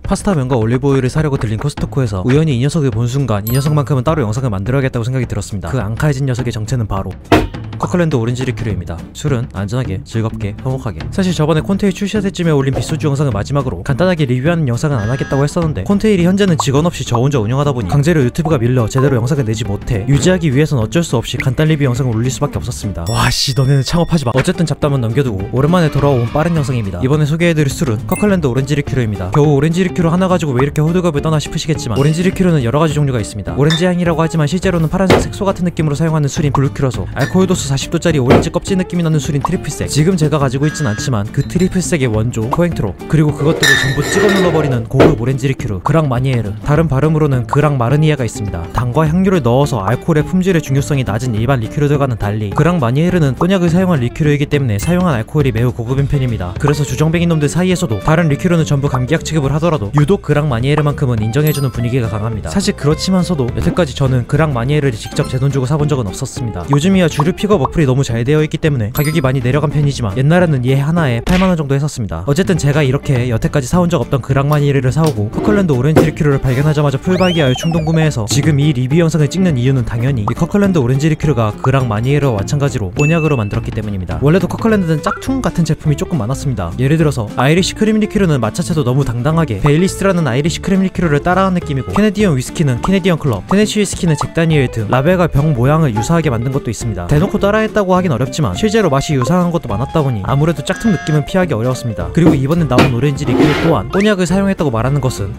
파스타 면과 올리브오일을 사려고 들린 코스트코에서 우연히 이 녀석을 본 순간 이 녀석만큼은 따로 영상을 만들어야겠다고 생각이 들었습니다. 그 앙카해진 녀석의 정체는 바로 커클랜드 오렌지 리큐르입니다. 술은 안전하게, 즐겁게, 화목하게. 사실 저번에 콘테일 출시할 때쯤에 올린 빗소주 영상을 마지막으로 간단하게 리뷰하는 영상은 안 하겠다고 했었는데 콘테일이 현재는 직원 없이 저 혼자 운영하다 보니 강제로 유튜브가 밀려 제대로 영상을 내지 못해 유지하기 위해선 어쩔 수 없이 간단 리뷰 영상을 올릴 수밖에 없었습니다. 와씨 너네는 창업하지마. 어쨌든 잡담은 넘겨두고 오랜만에 돌아온 빠른 영상입니다. 이번에 소개해드릴 술은 커클랜드 오렌지 리큐르입니다. 겨우 오렌지 리큐르 하나 가지고 왜 이렇게 호들갑을 떠나 싶으시겠지만 오렌지 리큐르는 여러가지 종류가 있습니다. 오렌지 향이라고 하지만 실제로는 파란색 색소 같은 느낌으로 사용하는 술인 블루큐러소, 알코올 도수 40도짜리 오렌지 껍질 느낌이 나는 술인 트리플색, 지금 제가 가지고 있진 않지만 그 트리플색의 원조 코행트로, 그리고 그것들을 전부 찍어 눌러버리는 고급 오렌지 리큐르 그랑 마니에르, 다른 발음으로는 그랑 마르니에가 있습니다. 당과 향료를 넣어서 알코올의 품질의 중요성이 낮은 일반 리큐르들과는 달리 그랑 마니에르는 꼬냑을 사용한 리큐르이기 때문에 사용한 알코올이 매우 고급인 편입니다. 그래서 주정뱅이 놈들 사이에서도 다른 리큐르는 전부 감기약 취급을 하더라도 유독 그랑 마니에르만큼은 인정해주는 분위기가 강합니다. 사실 그렇지만서도 여태까지 저는 그랑 마니에르를 직접 제 돈 주고 사본 적은 없었습니다. 요즘이야 주류 픽업 어플이 너무 잘 되어 있기 때문에 가격이 많이 내려간 편이지만 옛날에는 얘 하나에 8만원 정도 했었습니다. 어쨌든 제가 이렇게 여태까지 사온 적 없던 그랑 마니에르를 사오고 커클랜드 오렌지 리큐르를 발견하자마자 풀발기하여 충동 구매해서 지금 이 리뷰 영상을 찍는 이유는 당연히 이 커클랜드 오렌지 리큐르가 그랑 마니에르와 마찬가지로 꼬냑으로 만들었기 때문입니다. 원래도 커클랜드는 짝퉁 같은 제품이 조금 많았습니다. 예를 들어서 아이리시 크림 리큐르는 마차체도 너무 당당하게 베일리스라는 아이리시 크림 리큐르를 따라한 느낌이고, 캐네디언 위스키는 캐네디언 클럽, 테네시 위스키는 잭 다니엘 등 라벨과 병 모양을 유사하게 만든 것도 있습니다. 대놓고 따라했다고 하긴 어렵지만 실제로 맛이 유사한 것도 많았다 보니 아무래도 짝퉁 느낌은 피하기 어려웠습니다. 그리고 이번에 나온 오렌지 리큐르 또한 꼬냑을 사용했다고 말하는 것은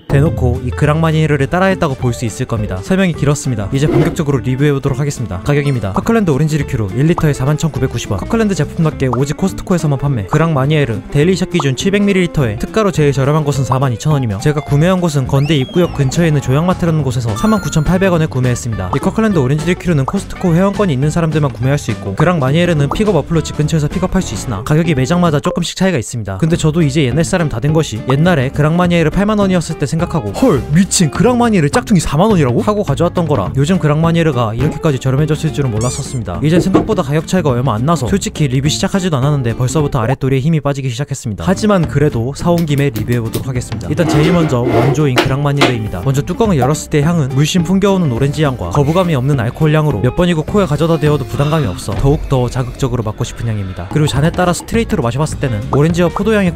대놓고 이 그랑 마니에르를 따라했다고 볼 수 있을 겁니다. 설명이 길었습니다. 이제 본격적으로 리뷰해보도록 하겠습니다. 가격입니다. 커클랜드 오렌지 리큐르 1리터에 41,990원, 커클랜드 제품답게 오직 코스트코에서만 판매. 그랑 마니에르 데일리샷 기준 700ml에 특가로 제일 저렴한 곳은 42,000원이며 제가 구매한 곳은 건대 입구역 근처에 있는 조약마트라는 곳에서 39,800원에 구매했습니다. 이 커클랜드 오렌지 리큐르는 코스트코 회원권이 있는 사람들만 구매할 수 있고, 그랑 마니에르는 픽업 어플로 집 근처에서 픽업할 수 있으나 가격이 매장마다 조금씩 차이가 있습니다. 근데 저도 이제 옛날 사람 다 된 것이, 옛날에 그랑 마니에르 8만원이었을 때 생각하고 헐 미친 그랑 마니에르 짝퉁이 4만원이라고? 하고 가져왔던 거라 요즘 그랑 마니에르가 이렇게까지 저렴해졌을 줄은 몰랐었습니다. 이젠 생각보다 가격 차이가 얼마 안 나서 솔직히 리뷰 시작하지도 않았는데 벌써부터 아랫도리에 힘이 빠지기 시작했습니다. 하지만 그래도 사온 김에 리뷰해보도록 하겠습니다. 일단 제일 먼저 원조인 그랑 마니에르입니다. 먼저 뚜껑을 열었을 때 향은 물씬 풍겨오는 오렌지 향과 거부감이 없는 알코올 향으로 몇 번이고 코에 가져다 대어도 부담감이 없어 더욱더 자극적으로 맡고 싶은 향입니다. 그리고 잔에 따라 스트레이트로 마셔봤을 때는 오렌지와 포도향이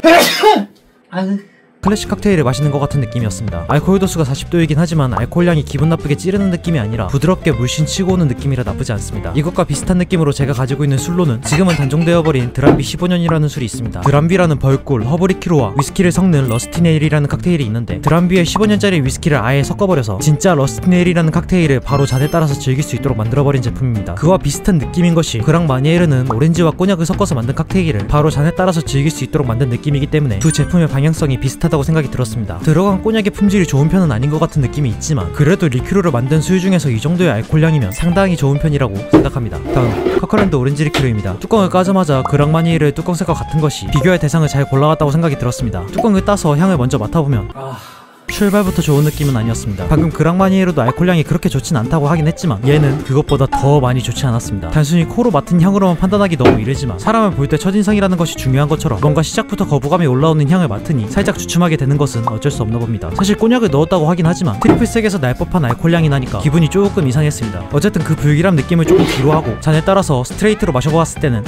클래식 칵테일을 마시는 것 같은 느낌이었습니다. 알코올 도수가 40도이긴 하지만 알코올향이 기분 나쁘게 찌르는 느낌이 아니라 부드럽게 물씬 치고 오는 느낌이라 나쁘지 않습니다. 이것과 비슷한 느낌으로 제가 가지고 있는 술로는 지금은 단종되어버린 드람비 15년이라는 술이 있습니다. 드람비라는 벌꿀, 허브 리큐르와 위스키를 섞는 러스티네일이라는 칵테일이 있는데, 드람비에 15년짜리 위스키를 아예 섞어버려서 진짜 러스티네일이라는 칵테일을 바로 잔에 따라서 즐길 수 있도록 만들어버린 제품입니다. 그와 비슷한 느낌인 것이 그랑 마니에르는 오렌지와 꼬냑을 섞어서 만든 칵테일을 바로 잔에 따라서 즐길 수 있도록 만든 느낌이기 때문에 두 제품의 방향성이 비슷하다고 생각이 들었습니다. 들어간 꼬냑의 품질이 좋은 편은 아닌 것 같은 느낌이 있지만 그래도 리큐르를 만든 술 중에서 이 정도의 알코올량이면 상당히 좋은 편이라고 생각합니다. 다음 커클랜드 오렌지 리큐르입니다. 뚜껑을 까자마자 그랑 마니에르의 뚜껑색과 같은 것이 비교할 대상을 잘 골라왔다고 생각이 들었습니다. 뚜껑을 따서 향을 먼저 맡아보면 출발부터 좋은 느낌은 아니었습니다. 방금 그랑 마니에르도 알코올량이 그렇게 좋진 않다고 하긴 했지만 얘는 그것보다 더 많이 좋지 않았습니다. 단순히 코로 맡은 향으로만 판단하기 너무 이르지만 사람을 볼 때 첫인상이라는 것이 중요한 것처럼 뭔가 시작부터 거부감이 올라오는 향을 맡으니 살짝 주춤하게 되는 것은 어쩔 수 없나 봅니다. 사실 꼬냑을 넣었다고 하긴 하지만 트리플색에서 날 법한 알코올향이 나니까 기분이 조금 이상했습니다. 어쨌든 그 불길한 느낌을 조금 뒤로하고 잔에 따라서 스트레이트로 마셔보았을 때는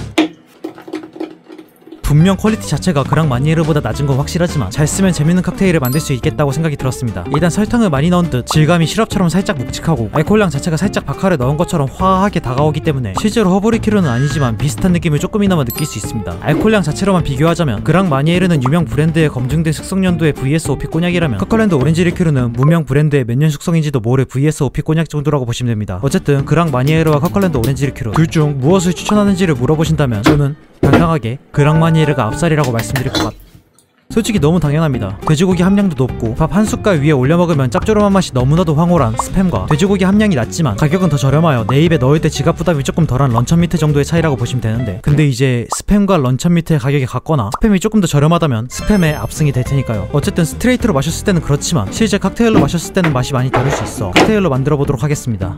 분명 퀄리티 자체가 그랑 마니에르보다 낮은 건 확실하지만 잘 쓰면 재밌는 칵테일을 만들 수 있겠다고 생각이 들었습니다. 일단 설탕을 많이 넣은 듯 질감이 시럽처럼 살짝 묵직하고 알코올향 자체가 살짝 바카를 넣은 것처럼 화하게 다가오기 때문에 실제로 허브 리큐르는 아니지만 비슷한 느낌을 조금이나마 느낄 수 있습니다. 알코올향 자체로만 비교하자면 그랑 마니에르는 유명 브랜드의 검증된 숙성연도의 VSOP 꼬냑이라면 커클랜드 오렌지 리큐르는 무명 브랜드의 몇 년 숙성인지도 모를 VSOP 꼬냑 정도라고 보시면 됩니다. 어쨌든 그랑 마니에르와 커클랜드 오렌지 리큐르 둘 중 무엇을 추천하는지를 물어보신다면 저는 당당하게 그랑 마니에르가 앞살이라고 말씀드릴 것 같아요. 솔직히 너무 당연합니다. 돼지고기 함량도 높고 밥 한 숟갈 위에 올려 먹으면 짭조름한 맛이 너무나도 황홀한 스팸과 돼지고기 함량이 낮지만 가격은 더 저렴하여 내 입에 넣을 때 지갑 부담이 조금 덜한 런천 미트 정도의 차이라고 보시면 되는데, 근데 이제 스팸과 런천 미트의 가격이 같거나 스팸이 조금 더 저렴하다면 스팸의 압승이 될 테니까요. 어쨌든 스트레이트로 마셨을 때는 그렇지만 실제 칵테일로 마셨을 때는 맛이 많이 다를 수 있어 칵테일로 만들어 보도록 하겠습니다.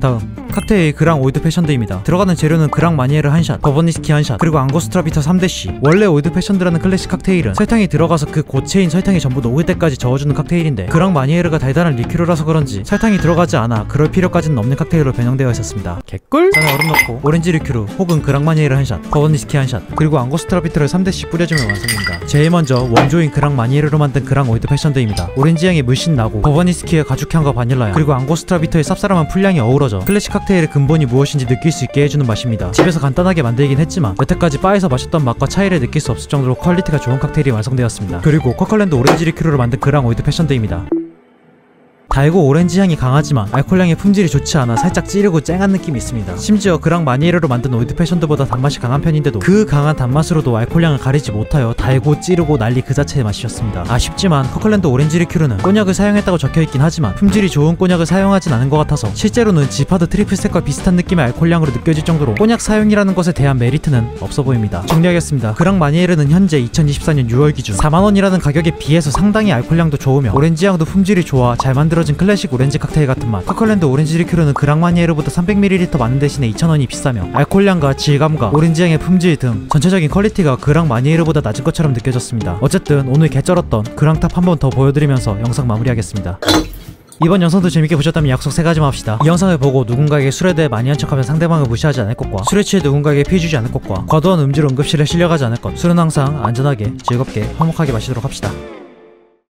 다음 칵테일 그랑 올드 패션드입니다. 들어가는 재료는 그랑 마니에르 한샷, 버번 위스키 한샷, 그리고 앙고스트라 비터 3대씨. 원래 올드 패션드라는 클래식 칵테일은 설탕이 설탕이 들어가서 그 고체인 설탕이 전부 녹을 때까지 저어주는 칵테일인데 그랑 마니에르가 달달한 리큐르라서 그런지 설탕이 들어가지 않아 그럴 필요까지는 없는 칵테일로 변형되어 있었습니다. 개꿀? 잔에 얼음 넣고 오렌지 리큐르 혹은 그랑 마니에르 한샷, 버번 위스키 한샷, 그리고 앙고스트라 비트를 3대씩 뿌려주면 완성입니다. 제일 먼저 원조인 그랑 마니에르로 만든 그랑 오이드 패션드입니다. 오렌지 향이 물씬 나고 버번 위스키의 가죽향과 바닐라향, 그리고 앙고스트라 비트의 쌉싸름한 풀향이 어우러져 클래식 칵테일의 근본이 무엇인지 느낄 수 있게 해주는 맛입니다. 집에서 간단하게 만들긴 했지만 여태까지 바에서 마셨던 맛과 차이를 느낄 수 없을 정도로 퀄리티가 좋은 칵테일이 완성되었습니다. 그리고 커클랜드 오렌지 리큐르로 만든 그랑 오이드 패션드입니다. 달고 오렌지 향이 강하지만 알코올향의 품질이 좋지 않아 살짝 찌르고 쨍한 느낌이 있습니다. 심지어 그랑 마니에르로 만든 오이드 패션드보다 단맛이 강한 편인데도 그 강한 단맛으로도 알코올향을 가리지 못하여 달고 찌르고 난리 그 자체의 맛이었습니다. 아쉽지만 커클랜드 오렌지 리큐르는 꼬냑을 사용했다고 적혀있긴 하지만 품질이 좋은 꼬냑을 사용하진 않은 것 같아서 실제로는 지파드 트리플셋과 비슷한 느낌의 알코올향으로 느껴질 정도로 꼬냑 사용이라는 것에 대한 메리트는 없어 보입니다. 정리하겠습니다. 그랑 마니에르는 현재 2024년 6월 기준 4만원이라는 가격에 비해서 상당히 알코올향도 좋으며 오렌지향도 품질이 좋아 잘 만들어진 클래식 오렌지 칵테일 같은 맛. 커클랜드 오렌지 리큐르는 그랑 마니에르보다 300ml 많은 대신에 2,000원이 비싸며 알코올향과 질감과 오렌지향의 품질 등 전체적인 퀄리티가 그랑 마니에르보다 낮은 것처럼 느껴졌습니다. 어쨌든 오늘 개쩔었던 그랑탑 한번 더 보여드리면서 영상 마무리하겠습니다. 이번 영상도 재밌게 보셨다면 약속 3가지만 합시다. 이 영상을 보고 누군가에게 술에 대해 많이 한 척하면 상대방을 무시하지 않을 것과 술에 취해 누군가에게 피해주지 않을 것과 과도한 음주로 응급실에 실려가지 않을 것. 술은 항상 안전하게, 즐겁게, 화목하게 마시도록 합시다.